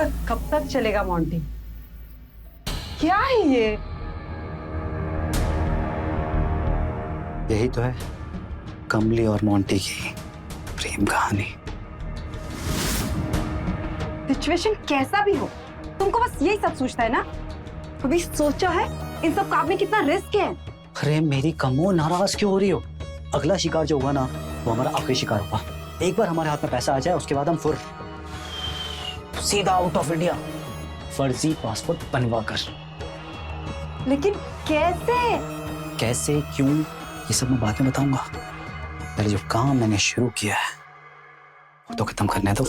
ऐसा कब तक चलेगा मोंटी? क्या है ये? यही तो है कमली और मोंटी की प्रेम कहानी। सिचुएशन कैसा भी हो, तुमको बस यही सब सोचता है ना? कभी सोचा है इन सब काम में कितना रिस्क है? अरे मेरी कमो, नाराज क्यों हो रही हो? अगला शिकार जो होगा ना वो हमारा आखिरी शिकार होगा। एक बार हमारे हाथ में पैसा आ जाए उसके बाद हम फुर सीधा आउट ऑफ इंडिया, फर्जी पासपोर्ट बनवा कर। लेकिन कैसे? कैसे, क्यों, ये सब मैं बाद में बताऊंगा। पहले जो काम मैंने शुरू किया है वो तो खत्म करने दो।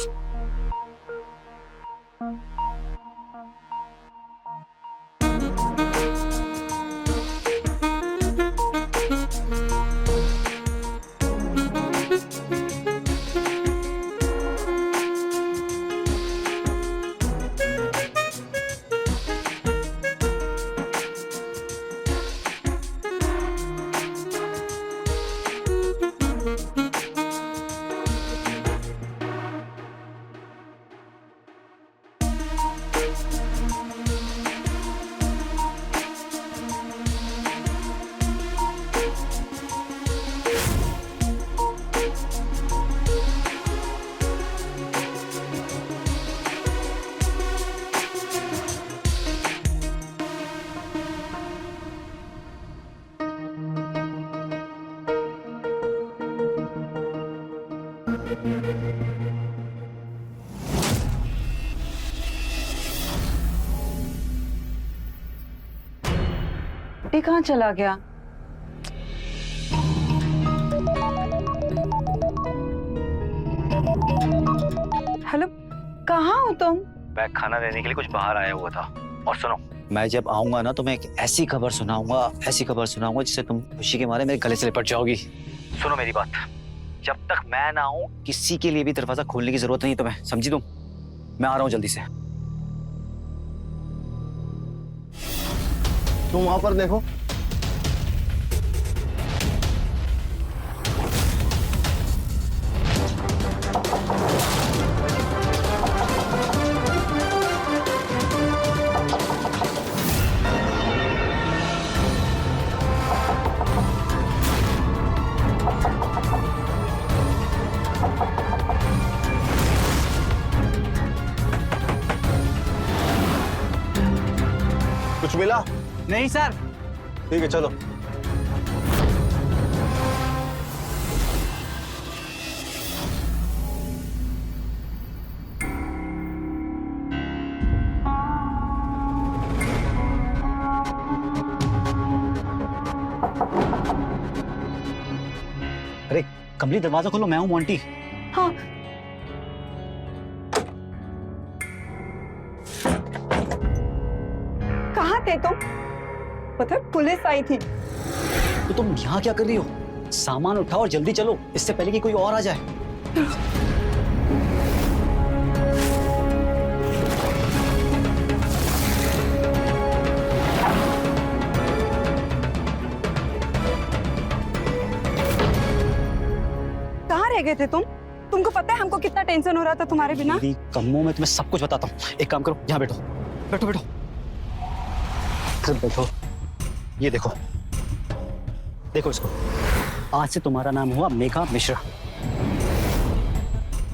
ये कहाँ चला गया? हेलो, कहाँ हो तुम? मैं खाना देने के लिए कुछ बाहर आया हुआ था। और सुनो, मैं जब आऊंगा ना तो मैं एक ऐसी खबर सुनाऊंगा जिससे तुम खुशी के मारे मेरे गले से लिपट जाओगी। सुनो मेरी बात, जब तक मैं ना आऊं किसी के लिए भी दरवाजा खोलने की जरूरत नहीं तुम्हें, समझी तुम? मैं आ रहा हूं जल्दी से। तुम वहां पर देखो। कुछ मिला? नहीं सर। ठीक है चलो। अरे कमली, दरवाजा खोलो, मैं हूं मोंटी। हाँ। कहाँ थे तुम? पता है पुलिस आई थी। तो तुम यहाँ क्या कर रही हो? सामान उठाओ और जल्दी चलो, इससे पहले कि कोई और आ जाए। कहाँ रह गए थे तुम? तुमको पता है हमको कितना टेंशन हो रहा था तुम्हारे बिना? मेरी कम्मों में तुम्हें सब कुछ बताता हूँ। एक काम करो, यहाँ बैठो बैठो बैठो सब बैठो। ये देखो, देखो इसको। आज से तुम्हारा नाम हुआ मेघा मिश्रा।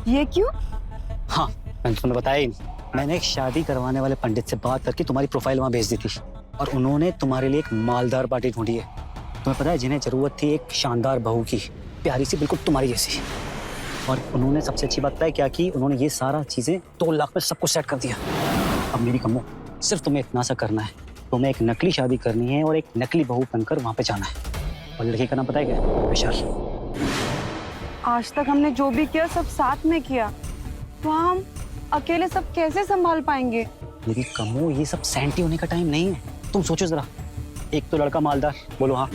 ये क्यों? हाँ, मैंने तुम्हें बताया ही नहीं। मैंने एक शादी करवाने वाले पंडित से बात करके तुम्हारी प्रोफाइल वहां भेज दी थी और उन्होंने तुम्हारे लिए एक मालदार पार्टी ढूंढी है। तुम्हें पता है जिन्हें जरूरत थी एक शानदार बहू की, प्यारी सी, बिल्कुल तुम्हारी जैसी। और उन्होंने सबसे अच्छी बात पता है क्या की? उन्होंने ये सारा चीजें 2 लाख में सब कुछ सेट कर दिया। अब मेरी कम्मो, सिर्फ तुम्हें इतना सा करना है, तुम्हें एक नकली शादी करनी है और एक नकली बहू बनकर वहां पे जाना है। और लड़की का नाम पता है क्या? विशाल। आज तक हमने जो भी किया सब साथ में किया, तो हम अकेले सब कैसे संभाल पाएंगे? मेरी कमो, ये सब सैंटी होने का टाइम नहीं है। तुम सोचो जरा, एक तो लड़का मालदार, बोलो हाँ,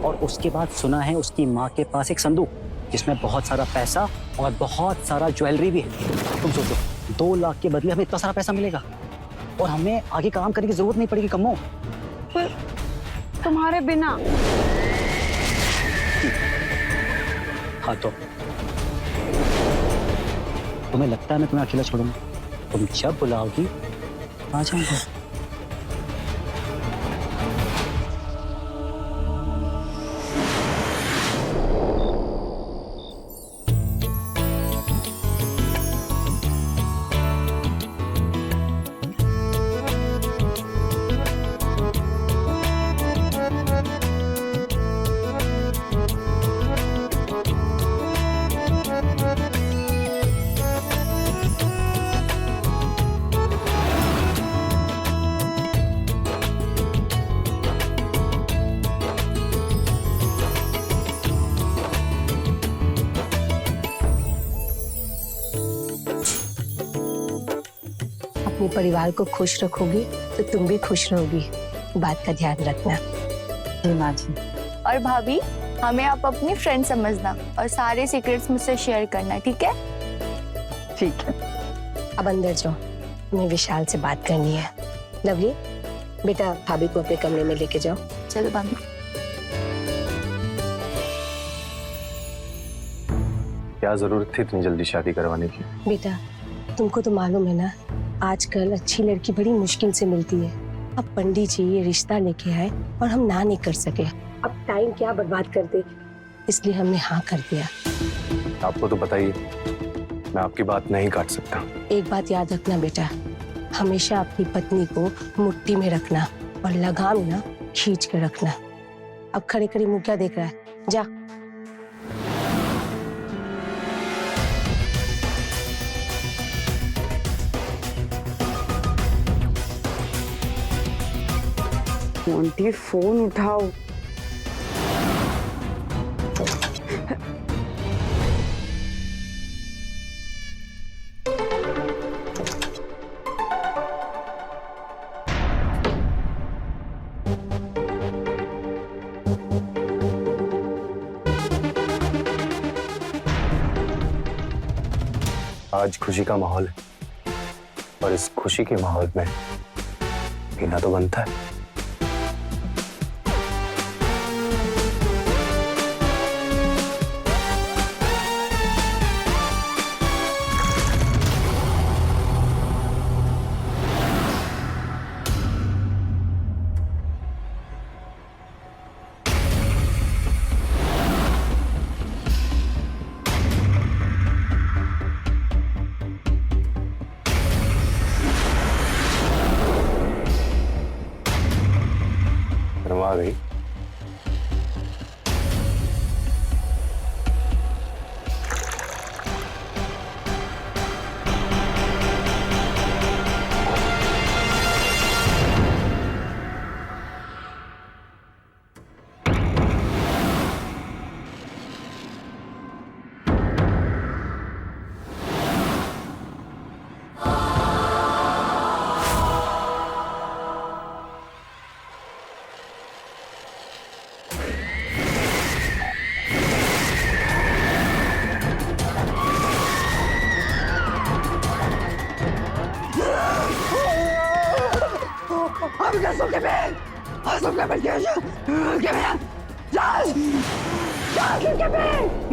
और उसके बाद सुना है उसकी माँ के पास एक संदूक जिसमें बहुत सारा पैसा और बहुत सारा ज्वेलरी भी है। तुम सोचो 2 लाख के बदले हमें इतना सारा पैसा मिलेगा और हमें आगे काम करने की जरूरत नहीं पड़ेगी कमो। पर तुम्हारे बिना। हाँ तो तुम्हें लगता है मैं तुम्हें अकेला छोड़ूंगा? तुम जब बुलाओगी आ जाऊंगा। अपने परिवार को खुश रखोगी तो तुम भी खुश रहोगी, बात का ध्यान रखना। जी माँ जी। और भाभी, हमें आप अपनी फ्रेंड समझना और सारे सीक्रेट्स मुझसे शेयर करना, ठीक है? ठीक है। अब अंदर जाओ, हमें विशाल से बात करनी है। लवली, बेटा भाभी को अपने कमरे में लेके जाओ। चलो भाभी। क्या जरूरत थी इतनी जल्दी शादी करवाने की? बेटा तुमको तो मालूम है ना, आजकल अच्छी लड़की बड़ी मुश्किल से मिलती है। अब पंडित जी ये रिश्ता लेके आए और हम ना नहीं कर सके। अब टाइम क्या बर्बाद कर दे, इसलिए हमने हाँ कर दिया। आपको तो पता ही है, मैं आपकी बात नहीं काट सकता। एक बात याद रखना बेटा, हमेशा अपनी पत्नी को मुट्ठी में रखना और लगाम ना खींच कर रखना। अब खड़े खड़े मुंह क्या देख रहा है, जा। मोंटी फोन उठाओ। आज खुशी का माहौल है और इस खुशी के माहौल में पीना तो बनता है। आ गई।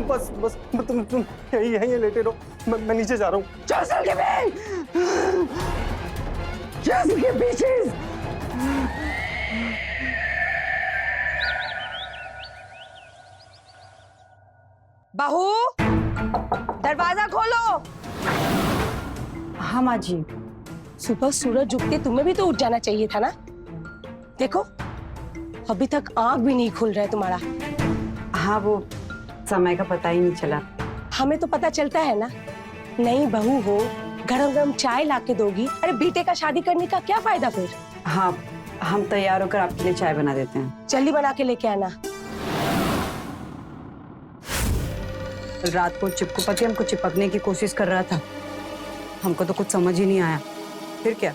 बस बस तुम यहीं लेटे रहो, मैं नीचे जा रहा हूँ। बहू, दरवाजा खोलो। हाँ माँ जी। सुबह सूरज उगते तुम्हें भी तो उठ जाना चाहिए था ना। देखो अभी तक आंख भी नहीं खुल रहा है तुम्हारा। हाँ, वो समय का पता ही नहीं चला। हमें तो पता चलता है ना, नई बहू हो, गरम गरम चाय लाके दोगी। अरे बेटे का शादी करने का क्या फायदा फिर। हाँ, हम तैयार होकर आपके लिए चाय बना देते हैं। जल्दी बना के लेके आना। रात को चिपकू हमको चिपकने की कोशिश कर रहा था, हमको तो कुछ समझ ही नहीं आया। फिर क्या,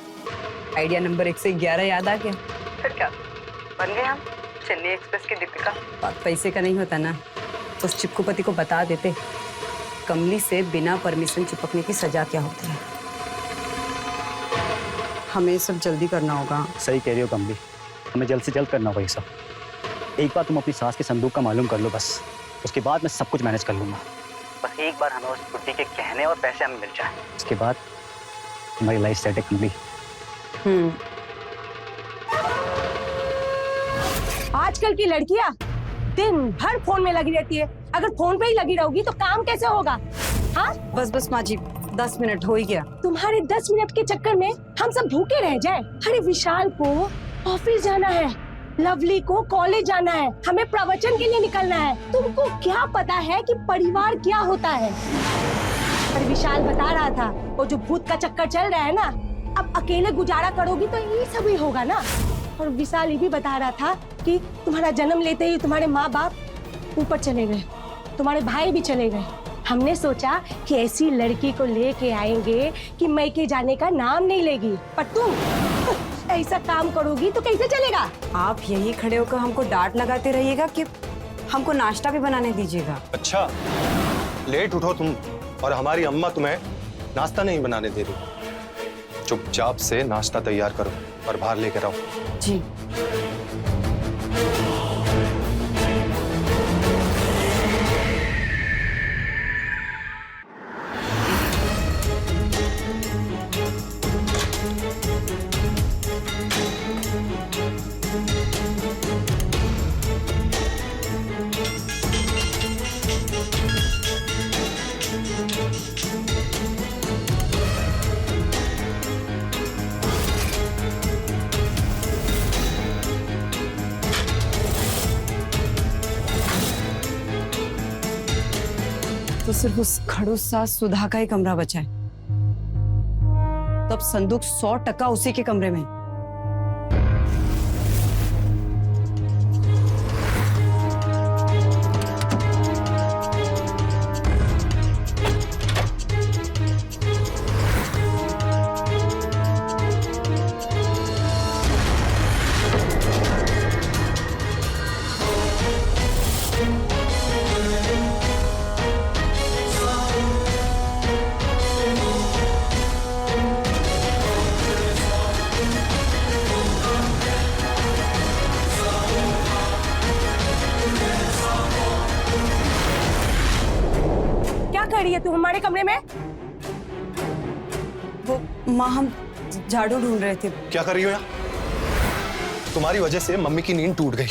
आइडिया नंबर 1 से 11 याद आ गया। फिर क्या, बन गए हम चेन्नई एक्सप्रेस की दीपिका। बात पैसे का नहीं होता ना, उस चिपकूपति को बता देते कमली से बिना परमिशन चिपकने की सजा क्या होती है। हमें सब जल्दी करना होगा। सही कह रही हो कमली, हमें जल्द से जल्द करना होगा ये सब। एक बार तुम अपनी सास के संदूक का मालूम कर लो बस, उसके बाद मैं सब कुछ मैनेज कर लूंगा। बस एक बार हमें उस बुड्ढी के कहने और पैसे हमें मिल जाए, उसके बाद तुम्हारी लाइफ सेट है कमली। आजकल की लड़कियां दिन भर फोन में लगी रहती है। अगर फोन पे ही लगी रहोगी तो काम कैसे होगा? हाँ, बस बस माँ जी, 10 मिनट हो ही गया। तुम्हारे 10 मिनट के चक्कर में हम सब भूखे रह जाए। अरे विशाल को ऑफिस जाना है, लवली को कॉलेज जाना है, हमें प्रवचन के लिए निकलना है। तुमको क्या पता है कि परिवार क्या होता है? पर विशाल बता रहा था वो जो भूत का चक्कर चल रहा है ना, अब अकेले गुजारा करोगी तो ये सब ही होगा ना। और विशाल ये भी बता रहा था कि तुम्हारा जन्म लेते ही तुम्हारे माँ बाप ऊपर चले गए, तुम्हारे भाई भी चले गए। हमने सोचा कि ऐसी लड़की को लेके आएंगे कि मैके जाने का नाम नहीं लेगी, पर तुम ऐसा काम करोगी तो कैसे चलेगा? आप यही खड़े होकर हमको डांट लगाते रहिएगा कि हमको नाश्ता भी बनाने दीजिएगा। अच्छा, लेट उठो तुम और हमारी अम्मा तुम्हें नाश्ता नहीं बनाने दे रही। चुपचाप से नाश्ता तैयार करो और बाहर लेकर आओ। जी। तो सिर्फ उस खड़ूस सास सुधा का ही कमरा बचा है। तब संदूक 100% उसी के कमरे में। क्या कर रही है तू हमारे कमरे में? वो माँ, हम झाड़ू ढूंढ रहे थे। क्या कर रही हो यहाँ? तुम्हारी वजह से मम्मी की नींद टूट गई।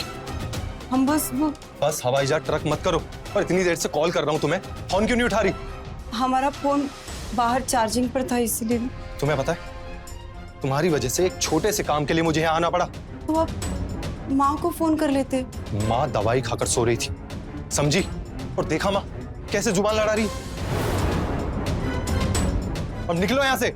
हम बस हवाई जहाज ट्रक मत करो। और इतनी देर से कॉल कर रहा हूँ तुम्हें, फोन क्यों नहीं उठा रही? हमारा फोन बाहर चार्जिंग पर था, इसलिए। तुम्हें पता है तुम्हारी वजह से एक छोटे से काम के लिए मुझे यहाँ आना पड़ा। तो आप माँ को फोन कर लेते। माँ दवाई खाकर सो रही थी, समझी? और देखा माँ कैसे जुबान लड़ा रही। अब निकलो यहाँ से।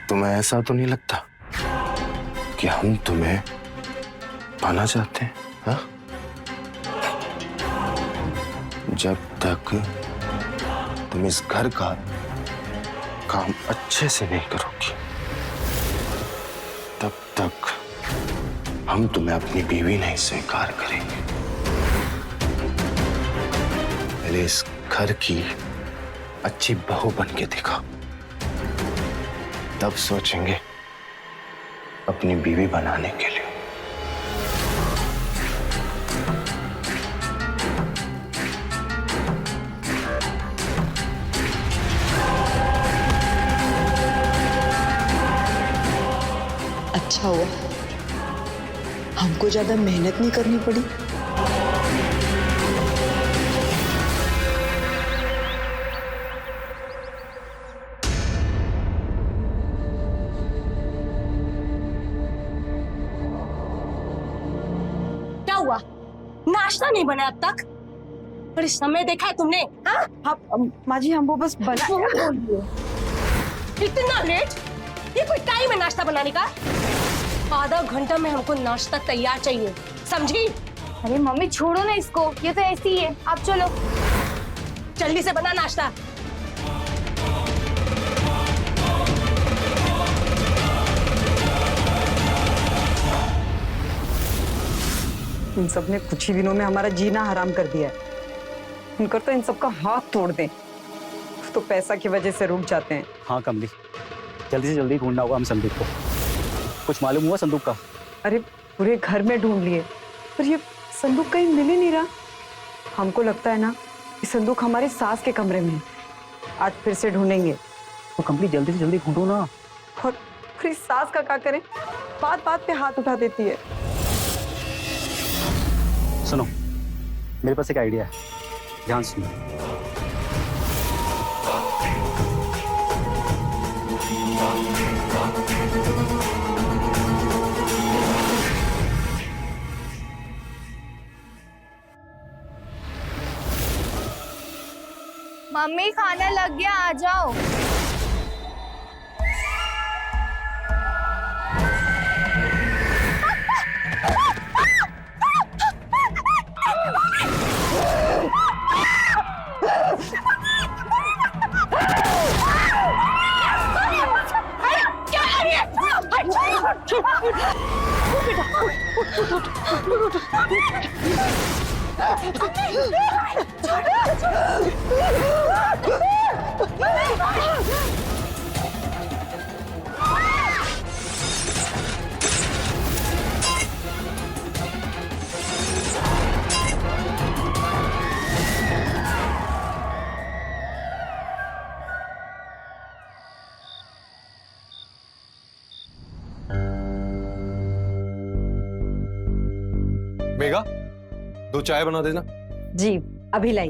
तुम्हें ऐसा तो नहीं लगता कि हम तुम्हें पाना चाहते हैं? हाँ? जब तक तुम इस घर का काम अच्छे से नहीं करोगी, तब तक हम तुम्हें अपनी बीवी नहीं स्वीकार करेंगे। पहले इस घर की अच्छी बहू बन के दिखा, तब सोचेंगे अपनी बीवी बनाने के लिए। अच्छा हुआ हमको ज्यादा मेहनत नहीं करनी पड़ी। नाश्ता नहीं बना अब तक? पर इस समय देखा है तुमने? हाँ माँ जी, हम वो बस बना। इतना लेट? ये कोई टाइम है नाश्ता बनाने का? आधा घंटा में हमको नाश्ता तैयार चाहिए, समझी? अरे मम्मी छोड़ो ना इसको, ये तो ऐसी ही है, आप चलो। जल्दी से बना नाश्ता। इन सब ने कुछ ही दिनों में हमारा जीना हराम कर दिया है। इनकर तो इन सब का हाथ तोड़ दें, तो पैसा की वजह से रुक जाते हैं। हाँ कमली, जल्दी से जल्दी ढूंढना होगा हम संदूक को। कुछ मालूम हुआ संदूक का? अरे पूरे घर में ढूंढ लिए, पर ये संदूक कहीं मिल ही नहीं रहा। हमको लगता है ना कि संदूक हमारी सास के कमरे में है। आज फिर से ढूंढेंगे। तो कमली जल्दी से जल्दी ढूंढो ना। और फिर इस सास का क्या करें, बात बात पे हाथ उठा देती है। सुनो, मेरे पास एक आइडिया है, ध्यान सुनो। मम्मी खाना लग गया, आ जाओ। मेघा, 2 चाय बना देना। जी अभी लाई।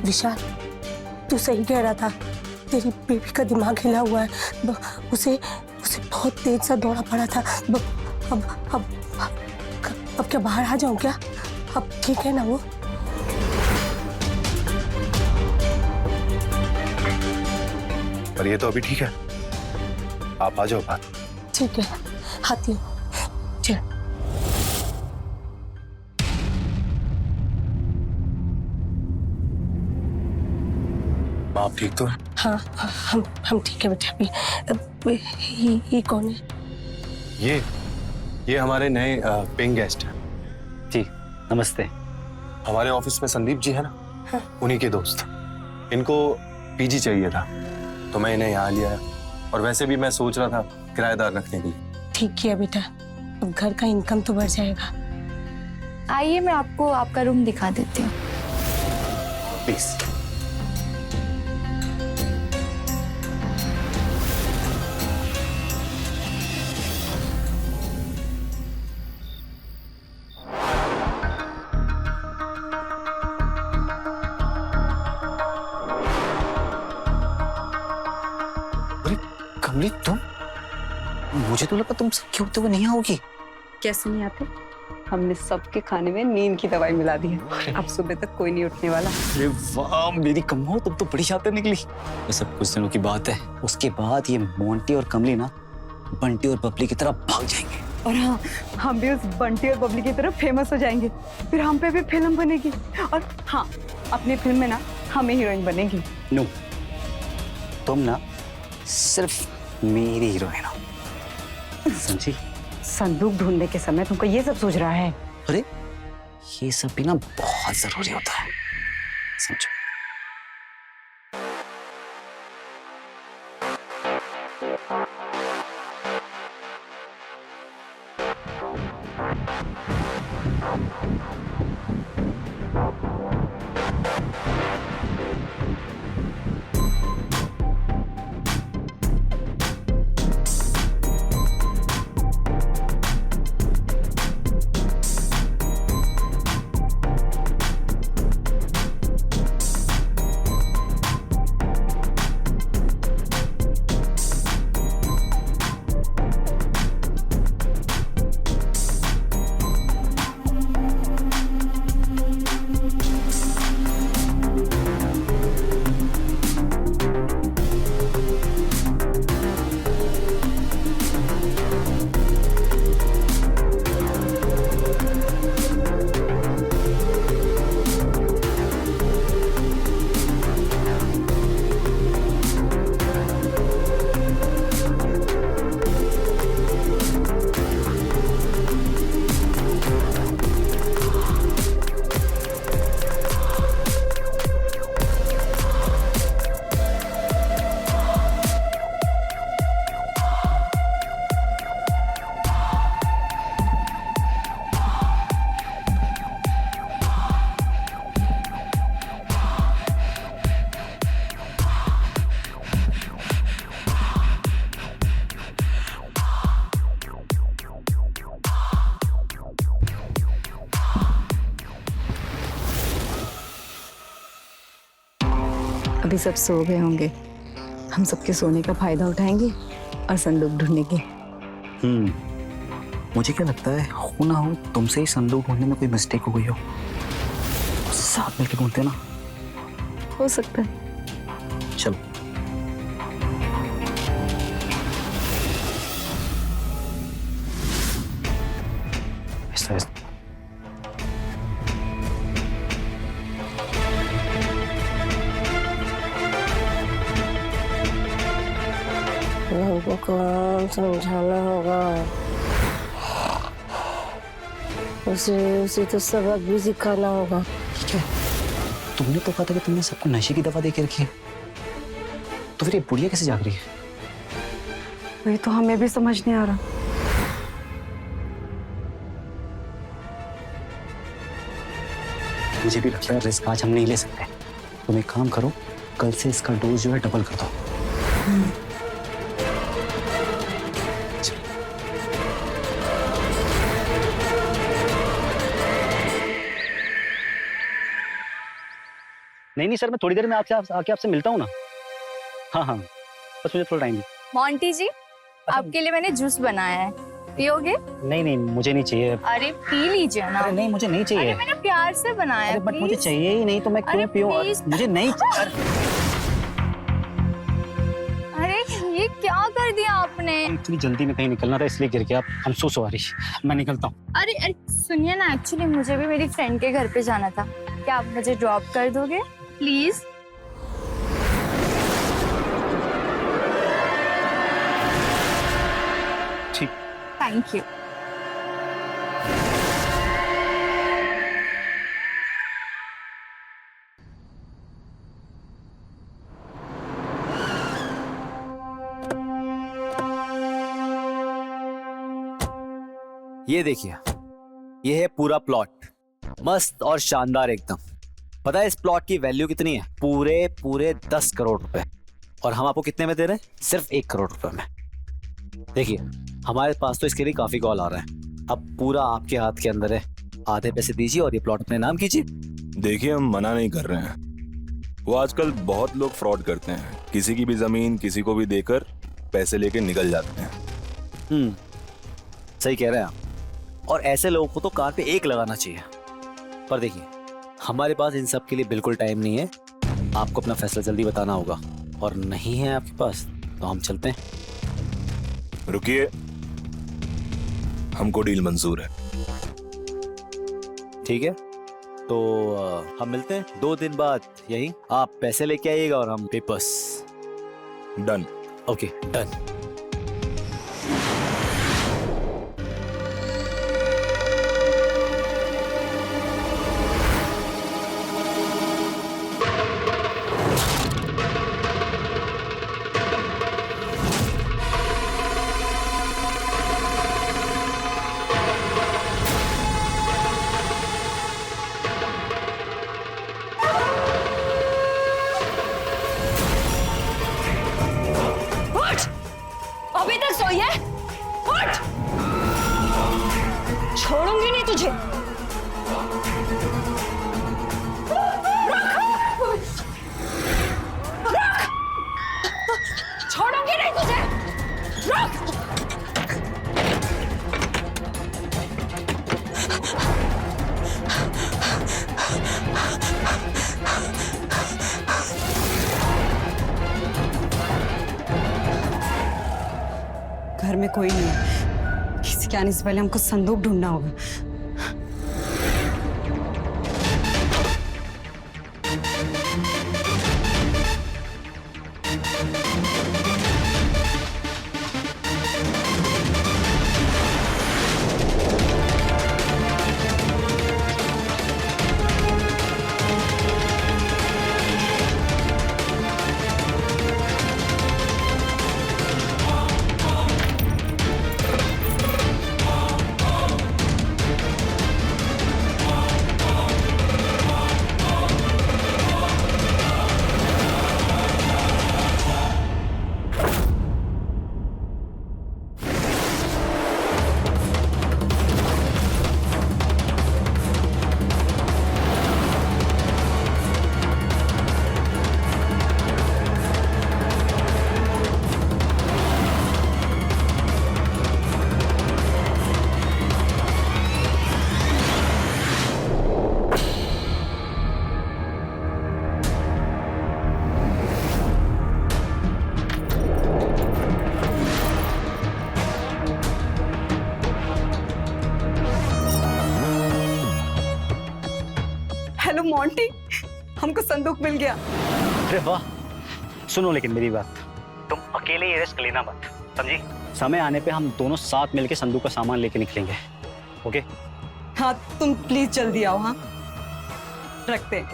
विशाल, तू सही कह रहा था, तेरी बेबी का दिमाग हिला हुआ है। उसे उसे बहुत तेज सा दौड़ा पड़ा था। अब क्या बाहर आ जाऊं क्या? अब ठीक है ना वो? पर ये तो अभी ठीक है, आप आ जाओ बात। ठीक है, आती हूँ। चल। आप ठीक तो है? हाँ, हम ठीक है बेटा। अभी ये कौन है? ये हमारे नए पेइंग गेस्ट हैं। जी नमस्ते। हमारे ऑफिस में संदीप जी है ना, हाँ। उन्हीं के दोस्त। इनको पीजी चाहिए था, तो मैं इन्हें यहाँ लिया। और वैसे भी मैं सोच रहा था किराएदार रखने के लिए। ठीक किया बेटा, अब घर का इनकम तो बढ़ जाएगा। आइए, मैं आपको आपका रूम दिखा देती हूँ। प्लीज। कमली तुम, मुझे तो लगा तुम सख्ती होते हुए नहीं आओगी। कैसे नहीं आते? हमने सबके खाने में नींद की दवाई मिला दी है। अब सुबह तक कोई नहीं उठने वाला। अरे वाह मेरी कम्मो, तुम तो बड़ी शातिर निकली। ये सब कुछ दिनों की बात है, उसके बाद ये मोंटी और कमली ना बंटी और बबली की तरफ भाग जाएंगे। और हाँ, हम भी उस बंटी और बबली की तरफ फेमस हो जाएंगे। फिर हम पे भी फिल्म बनेगी। और हाँ, अपनी फिल्म में ना हमें हीरोइन बनेगी। नो, तुम ना सिर्फ मेरी हीरोइन हो, समझी? संदूक ढूंढने के समय तुमको ये सब सोच रहा है? अरे ये सब भी ना बहुत जरूरी होता है, समझो। अभी सब सो गए होंगे। हम सबके सोने का फायदा उठाएंगे और संदूक ढूंढने के। मुझे क्या लगता है, हो ना हो तुमसे ही संदूक ढूंढने में कोई मिस्टेक हो गई हो। साथ मिलके ढूंढते ना। हो सकता है। चलो। ऐसा हमको काम समझाना होगा, उसे तो सबक भी सिखाना होगा। ठीक है, तुमने तो कहा था कि तुमने सबको नशे की दवा दे के रखी है, तो फिर ये बुढ़िया कैसे जाग रही है? वही तो हमें भी समझ नहीं आ रहा। मुझे भी लगता है रिस्क आज हम नहीं ले सकते। तुम एक काम करो, कल से इसका डोज जो है डबल कर दो। नहीं सर, मैं थोड़ी देर में आपसे मिलता हूँ ना। हाँ हाँ, बस मुझे थोड़ा टाइम दीजिए। मोंटी जी, आपके लिए मैंने जूस बनाया है, पियोगे? नहीं मुझे नहीं चाहिए। अरे पी लीजिए ना। अरे नहीं, मुझे नहीं चाहिए। अरे मैंने प्यार से बनाया है, बट मुझे please। चाहिए ही नहीं, तो मैं क्यों अरे पीऊं? please। मुझे नहीं अरे ये क्या कर दिया आपने? इतनी जल्दी में कहीं निकलना था, इसलिए गिर गया। I'm so sorry। मैं निकलता हूँ। अरे सुनिए ना, एक्चुअली मुझे भी मेरी फ्रेंड के घर पे जाना था। क्या आप मुझे ड्रॉप कर दोगे प्लीज? ठीक। Thank you. ये देखिए, ये है पूरा प्लॉट, मस्त और शानदार एकदम। पता है इस प्लॉट की वैल्यू कितनी है? पूरे 10 करोड़ रुपए। और हम आपको कितने में दे रहे हैं? सिर्फ 1 करोड़ रुपए में। देखिए, हमारे पास तो इसके लिए काफी कॉल आ रहे हैं। अब पूरा आपके हाथ के अंदर है, आधे पैसे दीजिए और ये प्लॉट अपने नाम कीजिए। देखिए, हम मना नहीं कर रहे हैं, वो आजकल बहुत लोग फ्रॉड करते हैं, किसी की भी जमीन किसी को भी देकर पैसे लेके निकल जाते हैं। सही कह रहे हैं आप, और ऐसे लोगों को तो कान पे एक लगाना चाहिए। पर देखिए, हमारे पास इन सब के लिए बिल्कुल टाइम नहीं है। आपको अपना फैसला जल्दी बताना होगा, और नहीं है आपके पास तो हम चलते हैं। रुकिए, हमको डील मंजूर है। ठीक है, तो हम मिलते हैं 2 दिन बाद यही। आप पैसे लेके आइएगा और हम पेपर्स। डन। Okay, done. अभी तक सोई है? उठ! छोड़ूंगी नहीं तुझे। रख! छोड़ूंगी नहीं तुझे। रख! घर में कोई नहीं है, किसी के आने से पहले हमको संदूक ढूंढना होगा। आंटी, हमको संदूक मिल गया। अरे वाह। सुनो लेकिन मेरी बात, तुम अकेले ये रिस्क लेना मत, समझी? समय आने पे हम दोनों साथ मिलके संदूक का सामान लेके निकलेंगे, ओके? हाँ तुम प्लीज जल्दी आओ। हाँ रखते हैं।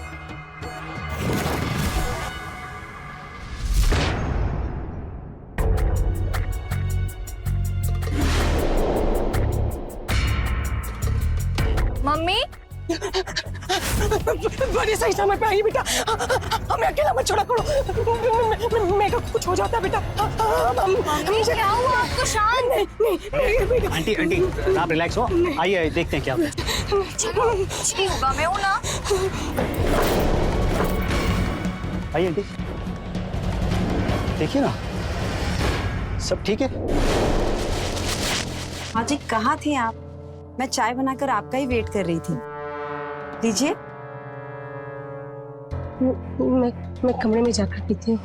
मम्मी बड़ी सही समय पे आई बेटा, हमें अकेला मत छोड़ा करो, मेरे को कुछ हो जाता है बेटा। क्या हुआ आपको? शांत बेटा। आंटी आंटी आप रिलैक्स हो, आइए देखते हैं क्या होता है। ठीक होगा, मैं हूं ना। आइए आंटी, देखिए ना सब ठीक है। हाँ जी, कहाँ थे आप? मैं चाय बनाकर आपका ही वेट कर रही थी। लीजिए। मैं कमरे में जाकर पीती हूँ।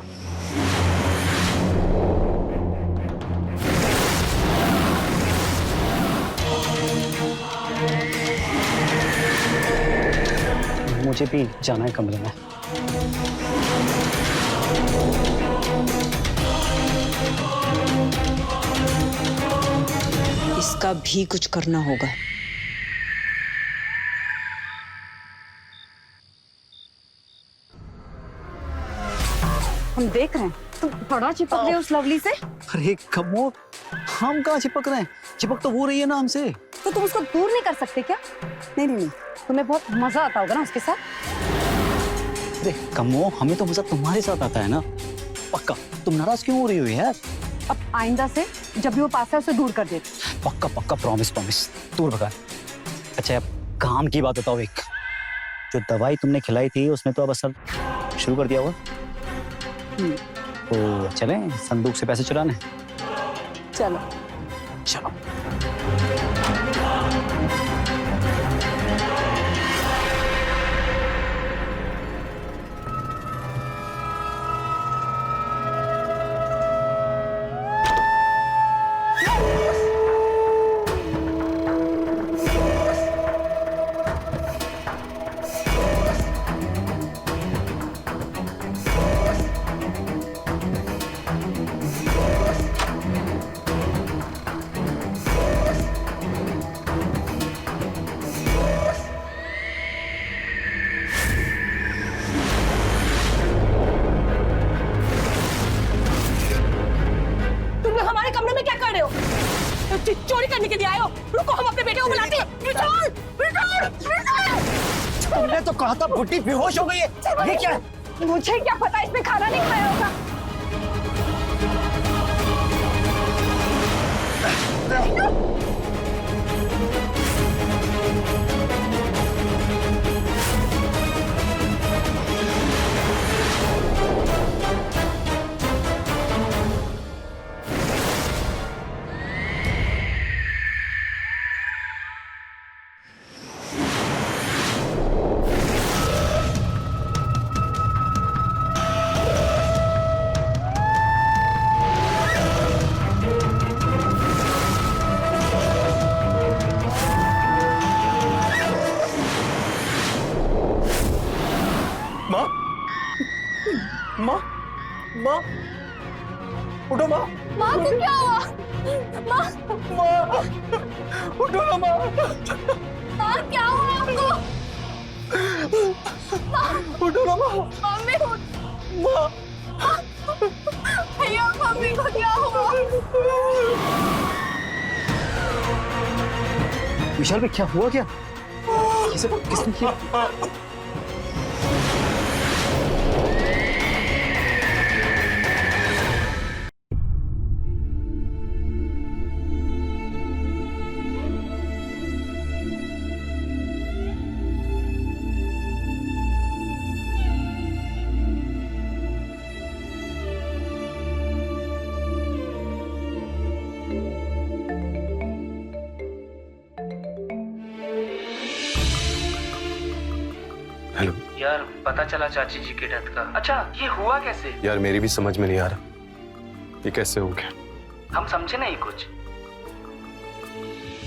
मुझे भी जाना है कमरे में। इसका भी कुछ करना होगा। हम देख रहे हैं तुम बड़ा चिपक रहे हो उस लवली से। अरे कमो, हम कहाँ चिपक रहे हैं? चिपक तो वो रही है ना हमसे। तो तुम उसको दूर नहीं कर सकते क्या? नहीं, तुम्हें बहुत मजा आता होगा ना उसके साथ। अरे कमो, हमें तो मजा तुम्हारे साथ आता है ना। पक्का तुम नाराज क्यों हो रही हो यार? अब आइंदा से जब भी वो पास है उसे दूर कर दे। पक्का पक्का, प्रॉमिस दूर भगा। अच्छा अब काम की बात बताओ। एक जो दवाई तुमने खिलाई थी उसने तो अब असर शुरू कर दिया होगा। तो चलें संदूक से पैसे चुराने। चलो चलो। चोरी करने के लिए आए हो? रुको, हम अपने बेटे को बुलाते हैं। तुमने तो कहा था बुड्ढी बेहोश हो गई है। ये क्या है? मुझे क्या पता, इसने खाना नहीं खाया होगा। माँ, उठो माँ। माँ को क्या हुआ? माँ उठो ना माँ। माँ क्या हुआ आपको? उठो ना माँ। मम्मी उठ। माँ भैया मम्मी को क्या हुआ? विशाल भाई क्या हुआ? क्या किसने किया? हेलो यार, पता चला चाची जी की डेथ का। अच्छा ये हुआ कैसे? यार, मेरी भी समझ में नहीं आ रहा ये कैसे हो गया। हम समझे नहीं कुछ।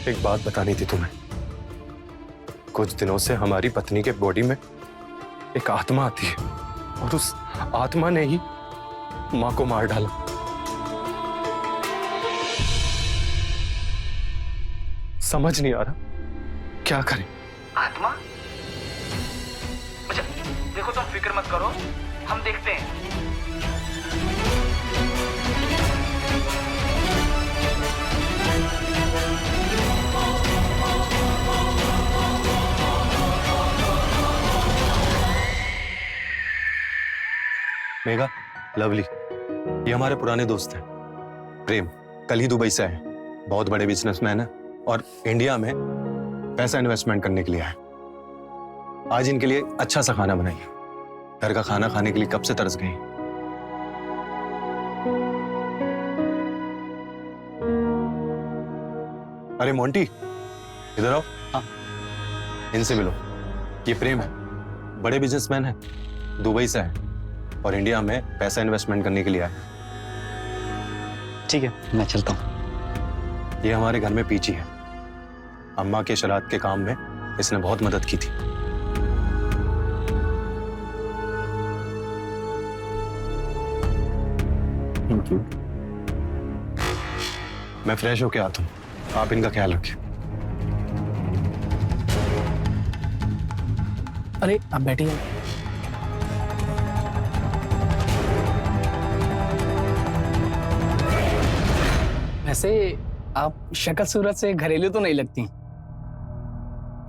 एक बात बतानी थी तुम्हें। कुछ दिनों से हमारी पत्नी के बॉडी में एक आत्मा आती है और उस आत्मा ने ही माँ को मार डाला। समझ नहीं आ रहा क्या करें। आत्मा? अच्छा देखो, तुम फिक्र मत करो, हम देखते हैं। मेघा, लवली, ये हमारे पुराने दोस्त हैं। प्रेम कल ही दुबई से आए, बहुत बड़े बिजनेसमैन है और इंडिया में पैसा इन्वेस्टमेंट करने के लिए आए। आज इनके लिए अच्छा सा खाना बनाइए। घर का खाना खाने के लिए कब से तरस गए। अरे मोंटी, इधर आओ। हाँ। इनसे मिलो। ये प्रेम है, बड़े बिजनेसमैन है, दुबई से आए और इंडिया में पैसा इन्वेस्टमेंट करने के लिए आए। ठीक है, मैं चलता हूँ। ये हमारे घर में पीछी है। अम्मा के शराध के काम में इसने बहुत मदद की थी। Thank you. मैं फ्रेश होके आता हूँ, आप इनका ख्याल रखें। अरे आप बैठिए। वैसे आप शक्ल सूरत से घरेलू तो नहीं लगती।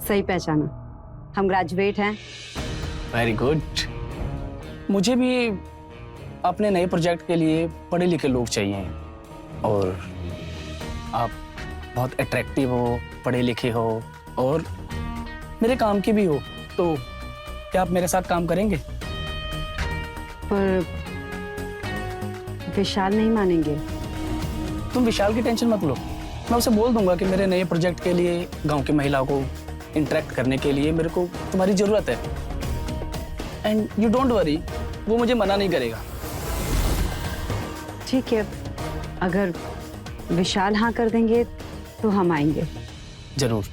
सही पहचाना, हम ग्रेजुएट हैं। Very good. मुझे भी अपने नए प्रोजेक्ट के लिए पढ़े लिखे लोग चाहिए और आप बहुत अट्रैक्टिव हो, पढ़े लिखे हो और मेरे काम की भी हो, तो क्या आप मेरे साथ काम करेंगे? पर विशाल नहीं मानेंगे। तुम विशाल की टेंशन मत लो, मैं उसे बोल दूंगा कि मेरे नए प्रोजेक्ट के लिए गांव की महिलाओं को इंटरेक्ट करने के लिए मेरे को तुम्हारी जरूरत है। एंड यू डोंट वरी, वो मुझे मना नहीं करेगा। ठीक है, अगर विशाल हाँ कर देंगे तो हम आएंगे। जरूर।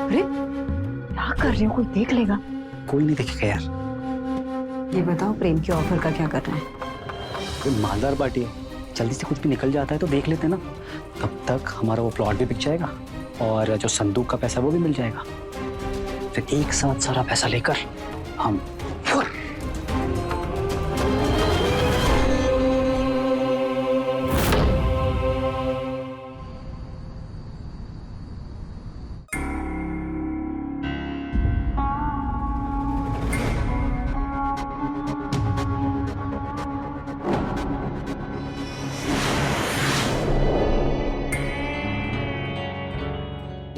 अरे क्या कर रहे हो, कोई देख लेगा। कोई नहीं देखेगा यार। ये बताओ, प्रेम के ऑफर का क्या करना है? कोई मालदार पार्टी है, जल्दी से कुछ भी निकल जाता है तो देख लेते हैं ना। तब तक हमारा वो प्लॉट भी बिक जाएगा और जो संदूक का पैसा वो भी मिल जाएगा। फिर एक साथ सारा पैसा लेकर हम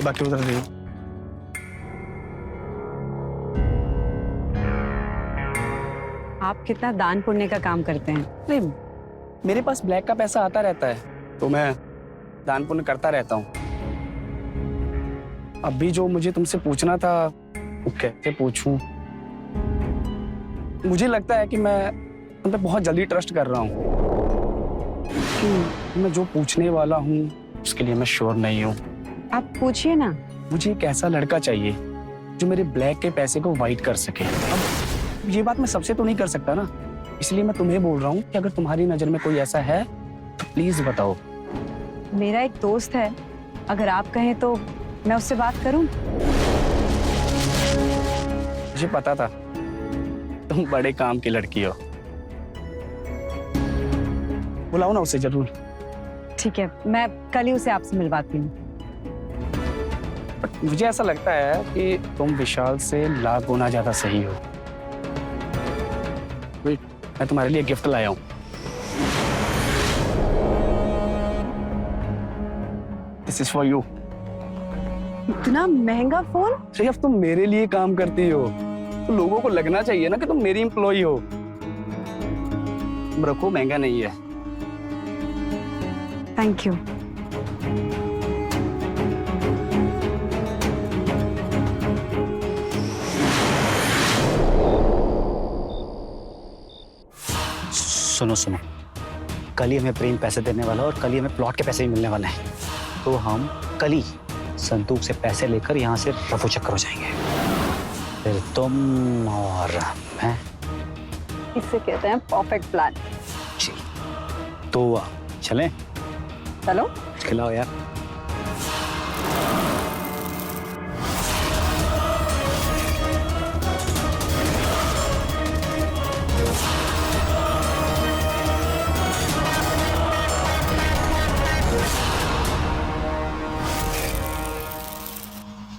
बाकी उधर दे। आप कितना दान पुण्य का काम करते हैं? नहीं, मेरे पास ब्लैक का पैसा आता रहता है तो मैं दान पुण्य करता रहता हूँ। अभी जो मुझे तुमसे पूछना था वो कैसे पूछूं? मुझे लगता है कि मैं तुम पे बहुत जल्दी ट्रस्ट कर रहा हूँ। मैं जो पूछने वाला हूँ उसके लिए मैं श्योर नहीं हूँ। आप पूछिए ना। मुझे एक ऐसा लड़का चाहिए जो मेरे ब्लैक के पैसे को वाइट कर सके। अब ये बात मैं सबसे तो नहीं कर सकता ना, इसलिए मैं तुम्हें बोल रहा हूँ कि अगर तुम्हारी नजर में कोई ऐसा है तो प्लीज बताओ। मेरा एक दोस्त है, अगर आप कहें तो मैं उससे बात करूं। मुझे पता था तुम बड़े काम की लड़की हो। बुलाओ ना उसे जरूर। ठीक है, मैं कल ही उसे आपसे मिलवाती हूँ। बट मुझे ऐसा लगता है कि तुम विशाल से लाख गुना ज्यादा सही हो। वेट, मैं तुम्हारे लिए गिफ्ट लाया हूँ। This is for you. इतना महंगा फोन? सिर्फ तुम मेरे लिए काम करती हो तो लोगों को लगना चाहिए ना कि तुम मेरी एम्प्लॉई हो। तुम रखो, महंगा नहीं है। Thank you. सुनो सुनो, कल ही हमें प्रेम पैसे देने वाला है और कल ही हमें प्लॉट के पैसे भी मिलने वाले हैं। तो हम कल ही संदूक से पैसे लेकर यहाँ से रफू चक्कर हो जाएंगे। फिर तुम और मैं। इससे कहते हैं परफेक्ट प्लान। जी तो चलें? चलो। खिलाओ यार।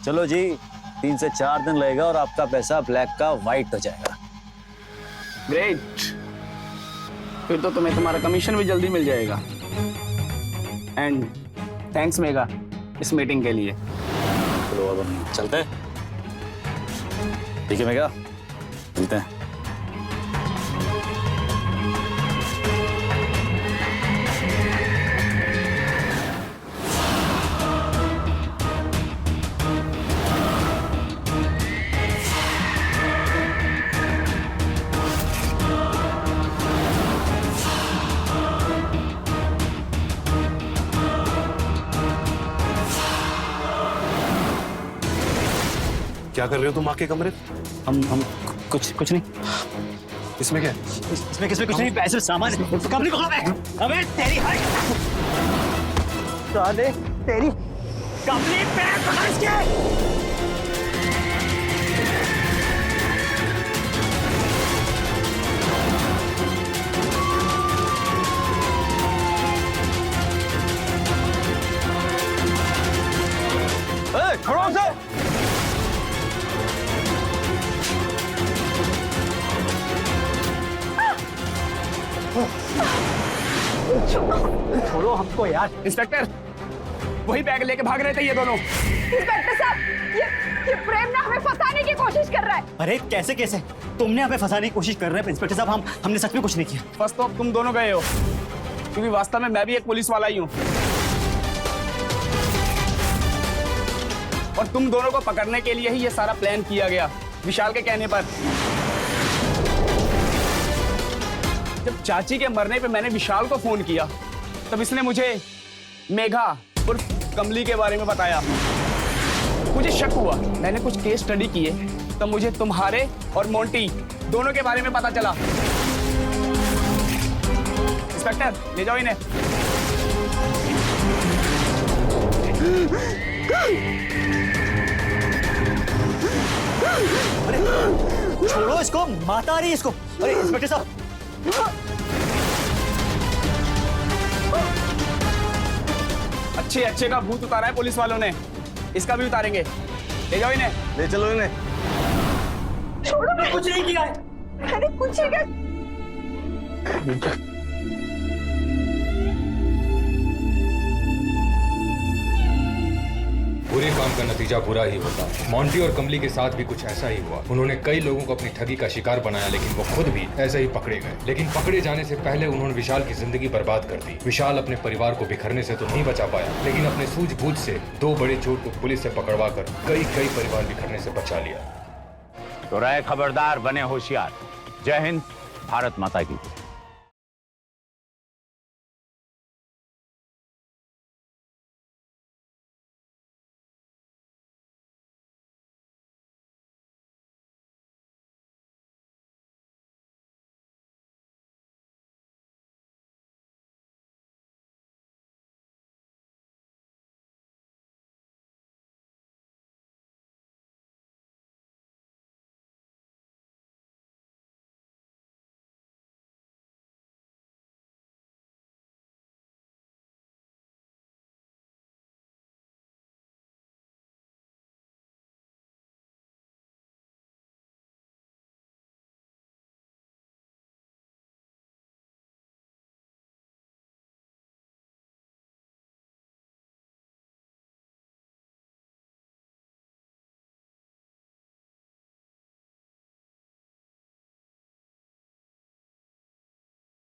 चलो जी, 3 से 4 दिन लगेगा और आपका पैसा ब्लैक का व्हाइट हो जाएगा। ग्रेट, फिर तो तुम्हें तुम्हारा कमीशन भी जल्दी मिल जाएगा। एंड थैंक्स मेगा इस मीटिंग के लिए। चलो अब हम चलते हैं। ठीक है मेगा, मिलते हैं। क्या कर रहे हो तुम आके कमरे? हम कुछ नहीं। इसमें क्या? इसमें कुछ नहीं, पैसे सामान कमरे को अबे तेरी साले तेरी कमरे पे फंस के। खड़ो से। छोड़ो हमको यार। इंस्पेक्टर, वही बैग लेके भाग रहे थे ये दोनों। इंस्पेक्टर साहब, ये प्रेम ना हमें फंसाने की कोशिश कर रहा है। अरे कैसे कैसे तुमने हमें फंसाने की कोशिश कर रहे हैं इंस्पेक्टर साहब? हमने सच में कुछ नहीं किया। फंस तो अब तुम दोनों गए हो, क्योंकि वास्तव में मैं भी एक पुलिस वाला ही हूँ। और तुम दोनों को पकड़ने के लिए ही ये सारा प्लान किया गया, विशाल के कहने पर। जब चाची के मरने पे मैंने विशाल को फोन किया, तब इसने मुझे मेघा उर्फ कमली के बारे में बताया। मुझे शक हुआ, मैंने कुछ केस स्टडी किए, तब मुझे तुम्हारे और मोंटी दोनों के बारे में पता चला। इंस्पेक्टर, ले जाओ इन्हें। अरे छोड़ो इसको, माता आ रही है इसको। अरे इंस्पेक्टर साहब, अच्छे का भूत उतारा है पुलिस वालों ने, इसका भी उतारेंगे। ले जाओ इन्हें। ले चलो इन्हें। छोड़ो, मैं कुछ नहीं किया है। मैंने कुछ नहीं किया। बुरे काम का नतीजा बुरा ही होता है। मोंटी और कमली के साथ भी कुछ ऐसा ही हुआ। उन्होंने कई लोगों को अपनी ठगी का शिकार बनाया, लेकिन वो खुद भी ऐसे ही पकड़े गए। लेकिन पकड़े जाने से पहले उन्होंने विशाल की जिंदगी बर्बाद कर दी। विशाल अपने परिवार को बिखरने से तो नहीं बचा पाया, लेकिन अपने सूझबूझ से 2 बड़े चोर को पुलिस से पकड़वा कर कई परिवार बिखरने से बचा लिया। तो रहे खबरदार, बने होशियार। जय हिंद, भारत माता की।